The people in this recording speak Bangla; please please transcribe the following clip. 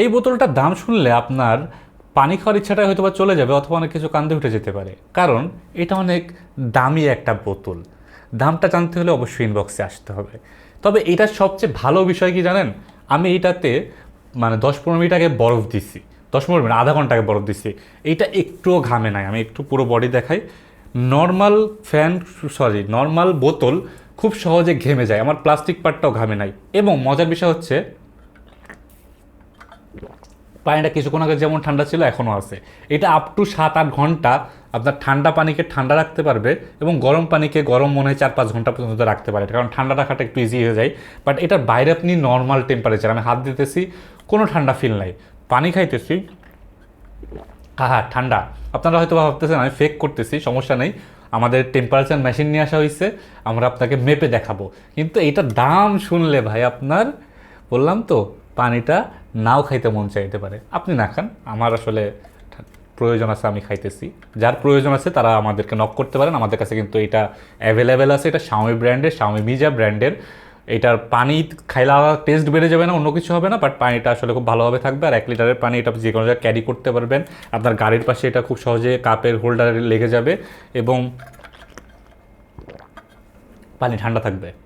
এই বোতলটার দাম শুনলে আপনার পানি খাওয়ার ইচ্ছাটা হয়তো বা চলে যাবে, অথবা অনেক কিছু কান্দে উঠে যেতে পারে, কারণ এটা অনেক দামি একটা বোতল। দামটা জানতে হলে অবশ্যই ইনবক্সে আসতে হবে। তবে এটার সবচেয়ে ভালো বিষয় কি জানেন, আমি এইটাতে মানে 10-15 মিনিট আগে বরফ দিছি, 10-15 মিনিট আধা ঘন্টা আগে বরফ দিছি। এইটা একটুও ঘামে নাই। আমি একটু পুরো বডি দেখাই। নর্মাল নর্মাল বোতল খুব সহজে ঘেমে যায়, আমার প্লাস্টিক পার্টটাও ঘামে নাই। এবং মজার বিষয় হচ্ছে পানিটা কিছুক্ষণ আগে যেমন ঠান্ডা ছিল এখনও আছে। এটা আপ টু 7-8 ঘন্টা আপনার ঠান্ডা পানিকে ঠান্ডা রাখতে পারবে, এবং গরম পানিকে গরম মনে হয় 4-5 ঘন্টা পর্যন্ত রাখতে পারে, কারণ ঠান্ডা রাখাটা একটু ইজি হয়ে যায়। বাট এটার বাইরে আপনি নর্মাল টেম্পারেচার, আমি হাত দিতেছি কোনো ঠান্ডা ফিল নাই, পানি খাইতেছি, হ্যাঁ ঠান্ডা। আপনারা হয়তো ভাবতেছেন আমি ফেক করতেছি, সমস্যা নেই, আমাদের টেম্পারেচার মেশিন নিয়ে আসা হয়েছে, আমরা আপনাকে মেপে দেখাবো। কিন্তু এটার দাম শুনলে ভাই আপনার, বললাম তো, পানিটা নাও খাইতে মন চাইতে পারে। আপনি না খান, আমার আসলে প্রয়োজন আছে, আমি খাইতেছি। যার প্রয়োজন আছে তারা আমাদেরকে নক করতে পারেন, আমাদের কাছে কিন্তু এটা অ্যাভেলেবেল আছে। এটা শাওমি ব্র্যান্ডের, শাওমি মিজা ব্র্যান্ডের। এটার পানি খাইলে টেস্ট বেড়ে যাবে না, অন্য কিছু হবে না, বাট পানিটা আসলে খুব ভালোভাবে থাকবে। আর 1 লিটারের পানি এটা যে কোনো জায়গায় ক্যারি করতে পারবেন। আপনার গাড়ির পাশে এটা খুব সহজে কাপের হোল্ডারে লেগে যাবে, এবং পানি ঠান্ডা থাকবে।